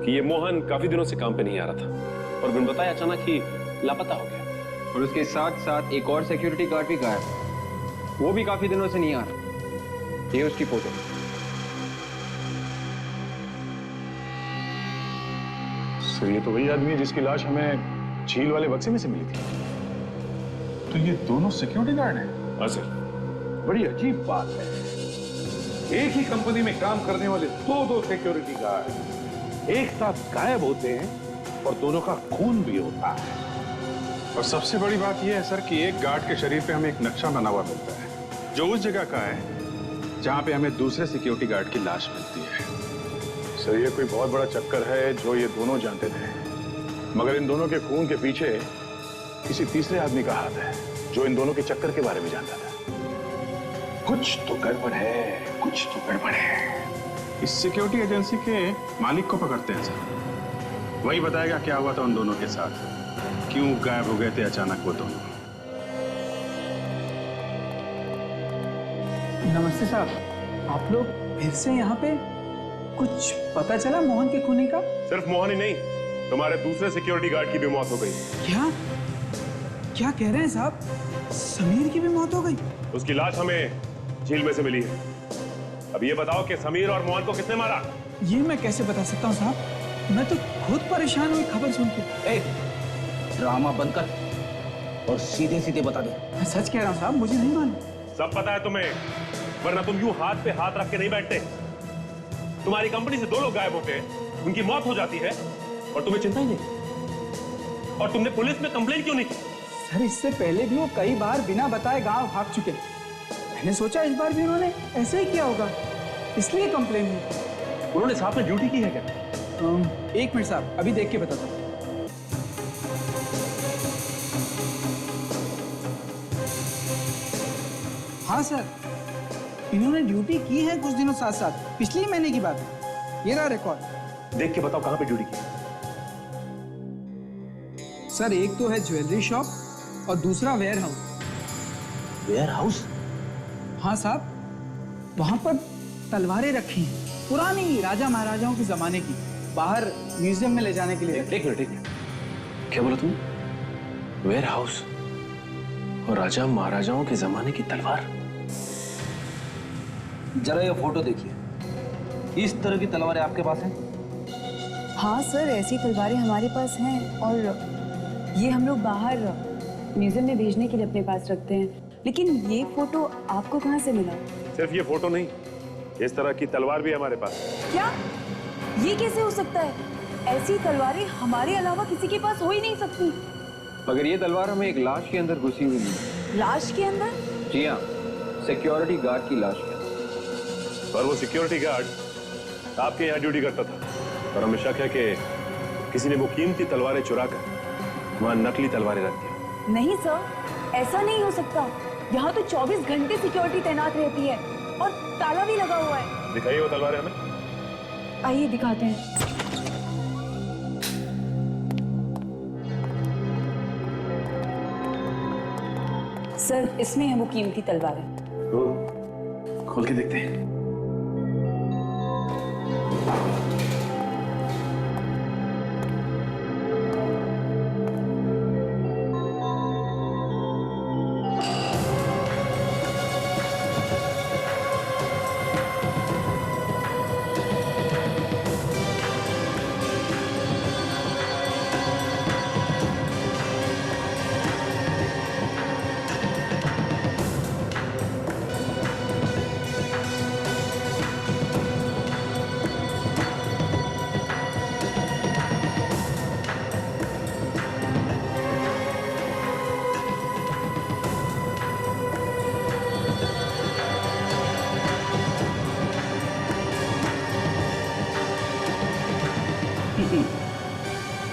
Speaker 8: कि ये मोहन काफी दिनों से काम पे नहीं आ रहा था और बिन बताए अचानक ही लापता हो गया।
Speaker 9: और उसके साथ साथ एक और सिक्योरिटी गार्ड भी गायब, वो भी काफी दिनों से नहीं आ रहा। ये उसकी फोटो।
Speaker 1: सर ये तो वही आदमी है जिसकी लाश हमें झील वाले बक्से में से मिली थी।
Speaker 6: तो ये दोनों सिक्योरिटी गार्ड हैं?
Speaker 8: हाँ सर।
Speaker 6: बड़ी अजीब बात है, एक ही कंपनी में काम करने वाले दो सिक्योरिटी गार्ड एक साथ गायब होते हैं और दोनों का खून भी होता है।
Speaker 1: और सबसे बड़ी बात यह है सर कि एक गार्ड के शरीर पे हमें एक नक्शा बना हुआ मिलता है जो उस जगह का है जहां पे हमें दूसरे सिक्योरिटी गार्ड की लाश मिलती है। सर ये कोई बहुत बड़ा चक्कर है जो ये दोनों जानते थे, मगर इन दोनों के खून के पीछे किसी तीसरे आदमी का हाथ है जो इन दोनों के चक्कर के बारे में जानता था।
Speaker 6: कुछ तो गड़बड़ है, कुछ तो गड़बड़ है।
Speaker 1: इस सिक्योरिटी एजेंसी के मालिक को पकड़ते हैं सर, वही बताएगा क्या हुआ था उन दोनों के साथ, क्यों गायब हो गए थे अचानक वो दोनों।
Speaker 13: नमस्ते साहब, आप लोग फिर से यहाँ पे? कुछ पता चला मोहन के खूनी का?
Speaker 8: सिर्फ मोहन ही नहीं, तुम्हारे दूसरे सिक्योरिटी गार्ड की भी मौत हो गई।
Speaker 13: क्या क्या कह रहे हैं साहब? समीर की भी मौत हो गई?
Speaker 8: उसकी लाश हमें झील में से मिली है। अब ये बताओ कि समीर और मोहन को किसने मारा?
Speaker 13: ये मैं कैसे बता सकता हूँ साहब, मैं तो खुद परेशान हुई खबर सुन के।
Speaker 2: ड्रामा बंद कर और सीधे सीधे बता दे।
Speaker 13: मैं सच कह रहा हूँ साहब, मुझे नहीं मालूम।
Speaker 8: सब पता है तुम्हें, वरना तुम यूं हाथ पे हाथ रख के नहीं बैठते। तुम्हारी कंपनी से 2 लोग गायब होते हैं, उनकी मौत हो जाती है और तुम्हें चिंता ही नहीं। और तुमने पुलिस में कंप्लेन क्यों नहीं की?
Speaker 13: सर इससे पहले भी वो कई बार बिना बताए गांव भाग चुके। मैंने सोचा इस बार भी उन्होंने ऐसे ही किया होगा, इसलिए कंप्लेन हुई।
Speaker 8: उन्होंने साथ में ड्यूटी की है क्या?
Speaker 13: 1 मिनट साहब, अभी देख के बताता हूँ। हाँ सर, इन्होंने ड्यूटी की है कुछ दिनों साथ साथ, पिछले महीने की बात है। ये रहा रिकॉर्ड।
Speaker 8: देख के बताओ कहां पे ड्यूटी की?
Speaker 13: सर एक तो है ज्वेलरी शॉप और दूसरा वेयर हाउस।
Speaker 2: Ware house?
Speaker 13: हाँ साहब, वहां पर तलवारें रखी हैं, पुरानी राजा महाराजाओं के जमाने की, बाहर म्यूजियम में ले जाने के लिए।
Speaker 8: एक मिनट, क्या बोला तुम? वेयर हाउस और राजा महाराजाओं के जमाने की तलवार?
Speaker 2: जरा ये फोटो देखिए, इस तरह की तलवारें आपके पास हैं?
Speaker 7: हाँ सर, ऐसी तलवारें हमारे पास हैं और ये हम लोग बाहर म्यूजियम में भेजने के लिए अपने पास रखते हैं। लेकिन ये फोटो आपको कहाँ से मिला?
Speaker 8: सिर्फ ये फोटो नहीं, इस तरह की तलवार भी हमारे पास।
Speaker 7: क्या? ये कैसे हो सकता है? ऐसी तलवारें हमारे अलावा किसी के पास हो ही नहीं सकती।
Speaker 9: मगर ये तलवार हमें एक लाश के अंदर घुसी हुई मिली।
Speaker 7: लाश के अंदर?
Speaker 9: जी हाँ, सिक्योरिटी गार्ड की लाश के अंदर।
Speaker 8: और वो सिक्योरिटी गार्ड आपके यहाँ ड्यूटी करता था और हमें शक है कि किसी ने वो कीमती तलवारें चुराकर वहां नकली तलवारें रख दी।
Speaker 7: नहीं सर, ऐसा नहीं हो सकता। यहाँ तो 24 घंटे सिक्योरिटी तैनात रहती है और ताला भी लगा हुआ है।
Speaker 8: दिखाइए वो तलवारें हमें।
Speaker 7: आइए दिखाते हैं। सर, इसमें है वो कीमती तलवारें।
Speaker 6: खोल के देखते हैं।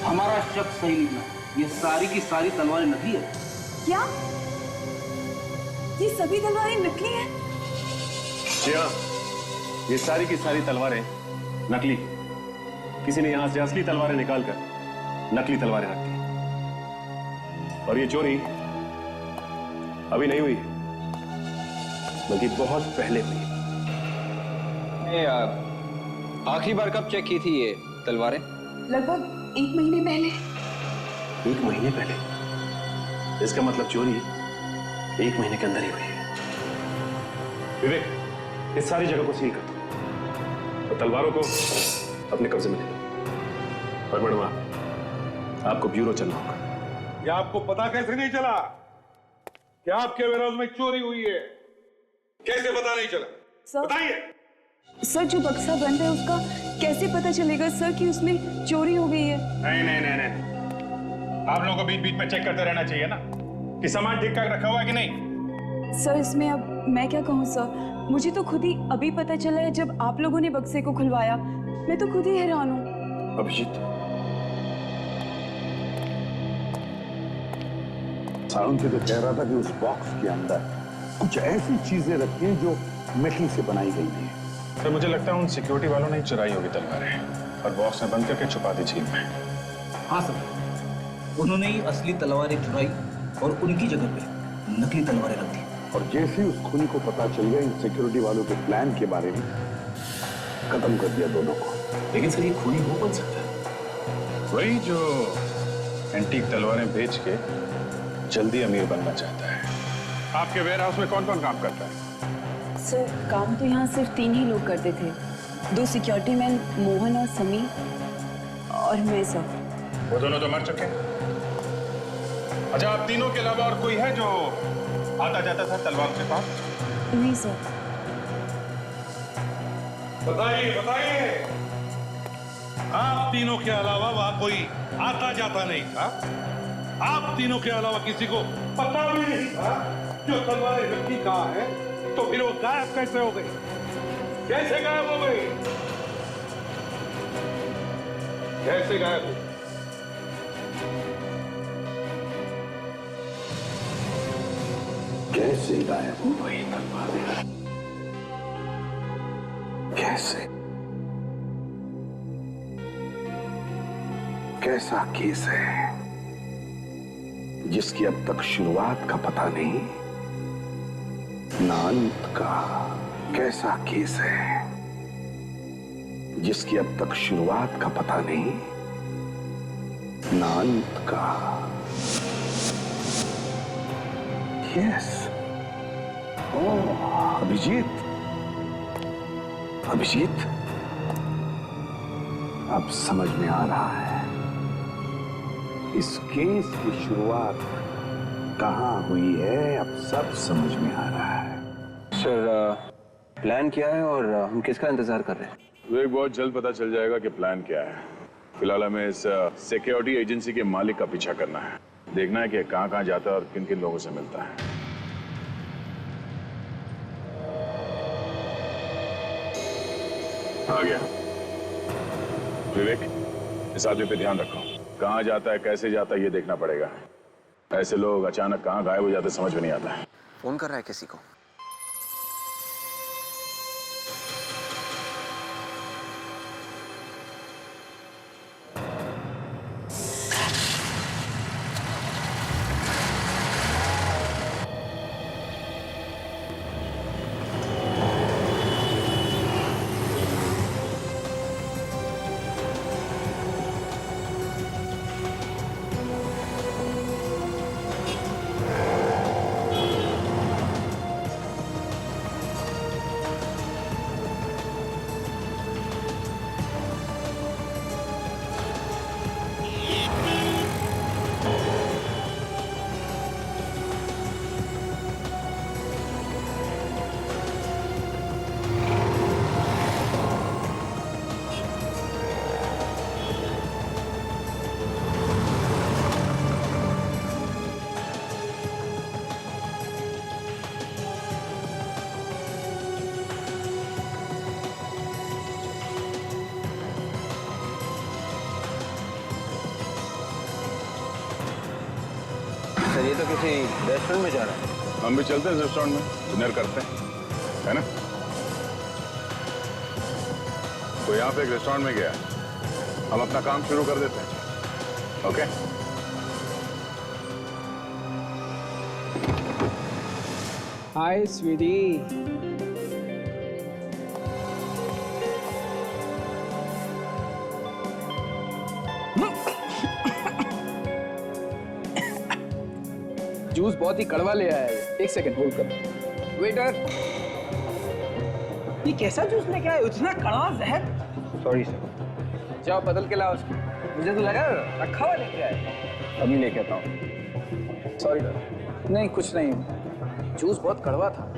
Speaker 14: हमारा शक सही निकला। ये सारी की सारी तलवारें नकली है।
Speaker 7: क्या? ये सभी तलवारें नकली हैं?
Speaker 8: जी हाँ, ये सारी की सारी तलवारें नकली। किसी ने यहां से असली तलवारें निकालकर नकली तलवारें रख दी। और ये चोरी अभी नहीं हुई, बल्कि बहुत पहले हुई।
Speaker 9: आखिरी बार कब चेक की थी ये तलवारें?
Speaker 7: लगभग 1 महीने पहले।
Speaker 8: 1 महीने पहले? इसका मतलब चोरी 1 महीने के अंदर ही हुई है। विवेक, इस सारी जगह को सील कर दो और तलवारों को अपने कब्जे में ले लो। और मैडम, आपको ब्यूरो चलना होगा।
Speaker 6: ये आपको पता कैसे नहीं चला कि आपके वेयरहाउस में चोरी हुई है? कैसे पता नहीं चला? बताइए।
Speaker 7: सर, जो बक्सा बंद है उसका कैसे पता चलेगा सर कि उसमें चोरी हो गई है?
Speaker 11: नहीं नहीं नहीं नहीं, आप लोगों को बीच बीच में चेक करते रहना चाहिए ना कि सामान ठीक ठाक रखा हुआ है कि नहीं।
Speaker 7: सर, इसमें अब मैं क्या कहूँ सर, मुझे तो खुद ही अभी पता चला है जब आप लोगों ने बक्से को खुलवाया। मैं तो खुद ही हैरान हूँ।
Speaker 1: अभिजीत, सारुण से तो कह रहा था कि उस बॉक्स के अंदर कुछ ऐसी चीजें रखी हैं जो मेटल से बनाई गई हैं।
Speaker 11: तो मुझे लगता है उन सिक्योरिटी वालों ने चुराई होगी तलवारें और बॉक्स में बंद करके छुपा दी झील में।
Speaker 14: हाँ सर, उन्होंने ही असली तलवारें चुराई और उनकी जगह पे नकली तलवारें रख दी।
Speaker 1: और जैसे ही उस खूनी को पता चल गया इन सिक्योरिटी वालों के प्लान के बारे में, खत्म कर दिया दोनों को।
Speaker 14: लेकिन सर, ये खूनी हो कौन सकता है?
Speaker 11: वही जो एंटीक तलवारें बेच के जल्दी अमीर बनना चाहता है। आपके वेयरहाउस में कौन कौन काम करता है?
Speaker 7: सर, काम तो यहाँ सिर्फ 3 ही लोग करते थे। 2 सिक्योरिटी मैन, मोहन और समीर, और मैं सर।
Speaker 11: वो दोनों तो मर चुके हैं। अच्छा, आप तीनों के अलावा और कोई है जो आता जाता था तलवार के पास?
Speaker 7: नहीं सर।
Speaker 6: बताइए बताइए, आप तीनों के अलावा वहां कोई आता जाता नहीं था? आप तीनों के अलावा किसी को पता भी नहीं था जो तलवारें रखी कहाँ है? तो फिर वो गायब कैसे हो गई? कैसे गायब हो गई? कैसे गायब हो?
Speaker 1: कैसे गायब हो गई तलवारें? कैसे? कैसा केस है जिसकी अब तक शुरुआत का पता नहीं, ना अंत का? कैसा केस है जिसकी अब तक शुरुआत का पता नहीं, ना अंत का? यस, ओह अभिजीत, अभिजीत, अब समझ में आ रहा है इस केस की शुरुआत कहां हुई है। अब सब समझ में आ रहा है।
Speaker 9: सर, प्लान क्या है और हम किसका इंतजार कर रहे हैं?
Speaker 11: विवेक, बहुत जल्द पता चल जाएगा कि प्लान क्या है। फिलहाल हमें इस सिक्योरिटी एजेंसी के मालिक का पीछा करना है।
Speaker 1: देखना है कि कहाँ कहाँ जाता है और किन किन लोगों से मिलता है। आ गया। विवेक, इस आदमी पे ध्यान रखो। कहाँ जाता है, कैसे जाता है, ये देखना पड़ेगा। ऐसे लोग अचानक कहाँ गायब हो जाते समझ में नहीं आता है।
Speaker 9: फोन कर रहा है किसी को। सर ये तो किसी रेस्टोरेंट में जा रहा है।
Speaker 1: हम भी चलते हैं रेस्टोरेंट में, डिनर करते हैं, है ना? तो यहाँ पे एक रेस्टोरेंट में गया, हम अपना काम शुरू कर देते हैं। ओके?
Speaker 13: हाय स्वीटी। जूस बहुत ही कड़वा ले आया है। एक सेकंड होल्ड कर। वेटर, ये कैसा जूस लेके आए? इतना कड़वा जहर।
Speaker 9: Sorry sir.
Speaker 13: जाओ बदल के लाओ उसको। मुझे तो लगा रखा हुआ लेके आए।
Speaker 9: अभी लेके आता हूँ।
Speaker 13: सॉरी नहीं, कुछ नहीं, जूस बहुत कड़वा था।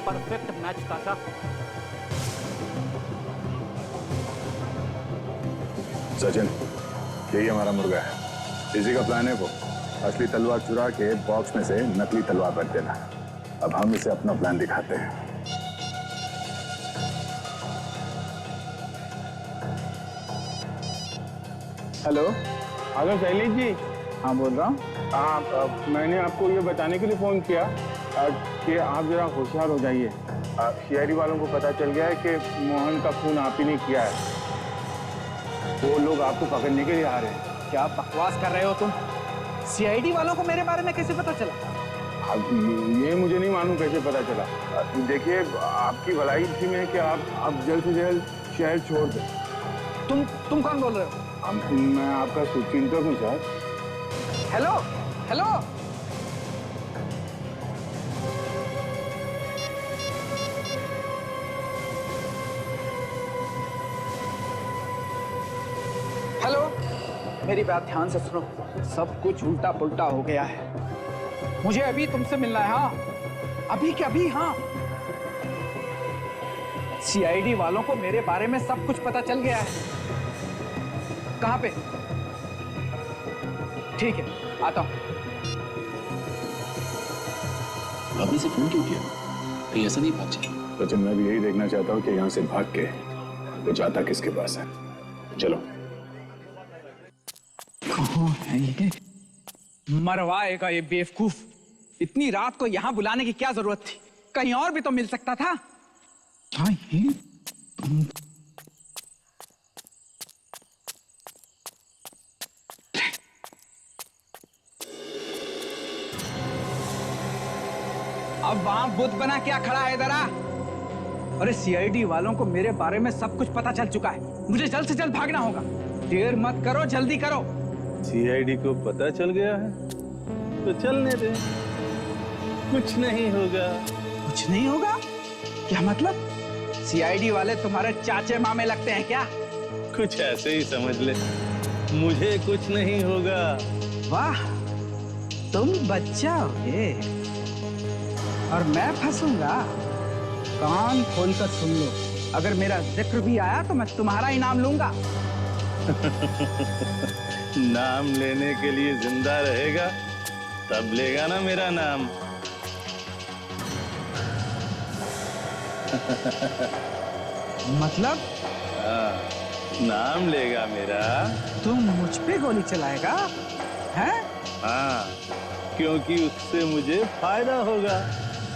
Speaker 13: परफेक्ट मैच काका।
Speaker 1: सचिन, यही हमारा मुर्गा है। इसी का प्लान है वो असली तलवार चुरा के बॉक्स में से नकली तलवार रख देना। अब हम इसे अपना प्लान दिखाते हैं।
Speaker 2: Hello hello Shailesh ji. हाँ बोल रहा हूँ। मैंने आपको ये बताने के लिए फ़ोन किया कि आप जरा होशियार हो जाइए। सीआईडी वालों को पता चल गया है कि मोहन का खून आप ही ने किया है। वो लोग आपको पकड़ने के लिए आ रहे हैं।
Speaker 13: क्या बकवास कर रहे हो तुम? सीआईडी वालों को मेरे बारे में कैसे पता चला?
Speaker 2: अब ये मुझे नहीं मालूम कैसे पता चला। देखिए, आपकी भलाई इसी में है कि आप जल्द से जल्द शहर छोड़ दें।
Speaker 13: तुम कौन बोल रहे हो?
Speaker 2: मैं आपका शुभचिंतक हूँ सर।
Speaker 13: हेलो हेलो, हेलो, मेरी बात ध्यान से सुनो। सब कुछ उल्टा पुल्टा हो गया है। मुझे अभी तुमसे मिलना है। हाँ, अभी क्या अभी? हाँ, सीआईडी वालों को मेरे बारे में सब कुछ पता चल गया है। कहाँ पे? ठीक है, आता हूं।
Speaker 15: अभी से फोन क्यों किया? कहीं ऐसा नहीं भाग जाए।
Speaker 1: सचिन, मैं भी यही देखना चाहता हूँ कि यहाँ से भाग के वो जाता किसके पास है। चलो।
Speaker 13: कहाँ है ये? मरवाएगा ये बेवकूफ। इतनी रात को यहाँ बुलाने की क्या जरूरत थी? कहीं और भी तो मिल सकता था। क्या ये? अब वहां बुद्ध बना क्या खड़ा है? जरा अरे सीआईडी वालों को मेरे बारे में सब कुछ पता चल चुका है। मुझे जल्द से जल्द भागना होगा। देर मत करो, जल्दी करो।
Speaker 11: सीआईडी को पता चल गया है तो चलने दे, कुछ नहीं होगा।
Speaker 13: कुछ नहीं होगा? क्या मतलब? सीआईडी वाले तुम्हारे चाचे मामे लगते हैं क्या?
Speaker 11: कुछ ऐसे ही समझ ले, मुझे कुछ नहीं होगा।
Speaker 13: वाह, तुम बच जाओगे और मैं फंसूंगा। कान खोलकर सुन लो, अगर मेरा जिक्र भी आया तो मैं तुम्हारा ही नाम लूंगा।
Speaker 11: नाम लेने के लिए जिंदा रहेगा तब लेगा ना मेरा नाम।
Speaker 13: मतलब?
Speaker 11: हाँ, नाम लेगा मेरा।
Speaker 13: तुम मुझ पे गोली चलाएगा? हैं?
Speaker 11: हाँ, क्योंकि उससे मुझे फायदा होगा।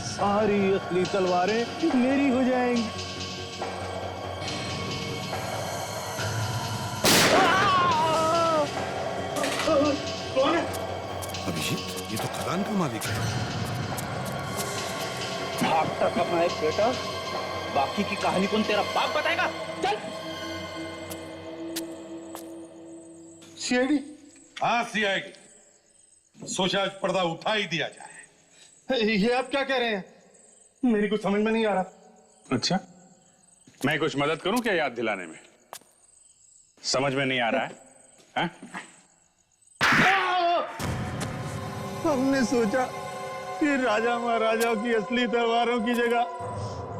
Speaker 11: सारी असली तलवारें मेरी हो जाएंगी।
Speaker 6: कौन है? अभिजीत, ये तो खदान का मालिक है।
Speaker 14: भागता कहाँ है बेटा? बाकी की कहानी कौन तेरा बाप बताएगा? चल।
Speaker 6: सीआईडी? हाँ सीआईडी। सोचा आज पर्दा उठा ही दिया जाए। ये आप क्या कह रहे हैं? मेरी कुछ समझ में नहीं आ रहा।
Speaker 1: अच्छा, मैं कुछ मदद करूं क्या याद दिलाने में? समझ में नहीं आ रहा है?
Speaker 6: हमने सोचा कि राजा महाराजाओं की असली तलवारों की जगह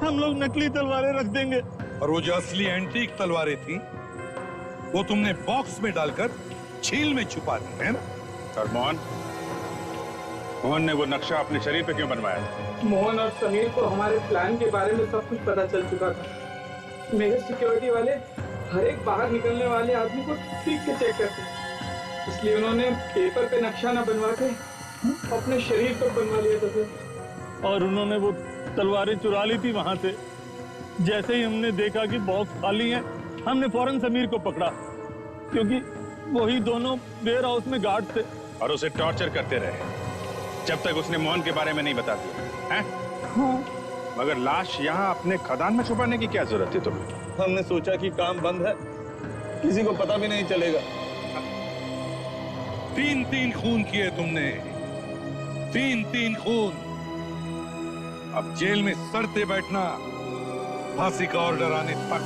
Speaker 6: हम लोग नकली तलवारें रख देंगे। और वो जो असली एंटीक तलवारें थी वो तुमने बॉक्स में डालकर छील में छुपा दी है ना?
Speaker 1: और मोहन ने वो नक्शा अपने शरीर पे क्यों बनवाया था?
Speaker 5: मोहन और समीर को हमारे प्लान के बारे में सब कुछ पता चल चुका था। मेरे सिक्योरिटी वाले हर एक बाहर निकलने वाले आदमी को ठीक से चेक करते हैं, इसलिए उन्होंने पेपर पे नक्शा न बनवा के अपने शरीर पर बनवा लिया था सर।
Speaker 3: और उन्होंने वो तलवारें चुरा ली थी वहां से। जैसे ही हमने देखा कि बॉक्स खाली है, हमने फौरन समीर को पकड़ा, क्योंकि वही दोनों वेयर हाउस में गार्ड थे।
Speaker 1: और उसे टॉर्चर करते रहे जब तक उसने मोहन के बारे में नहीं बता दिया है?
Speaker 3: हाँ।
Speaker 1: मगर लाश यहाँ अपने खदान में छुपाने की क्या जरूरत थी तुम्हें?
Speaker 11: हमने सोचा कि काम बंद है, किसी को पता भी नहीं चलेगा।
Speaker 6: 3-3 खून किए तुमने, 3-3 खून। अब जेल में सड़ते बैठना, फांसी का ऑर्डर आने तक।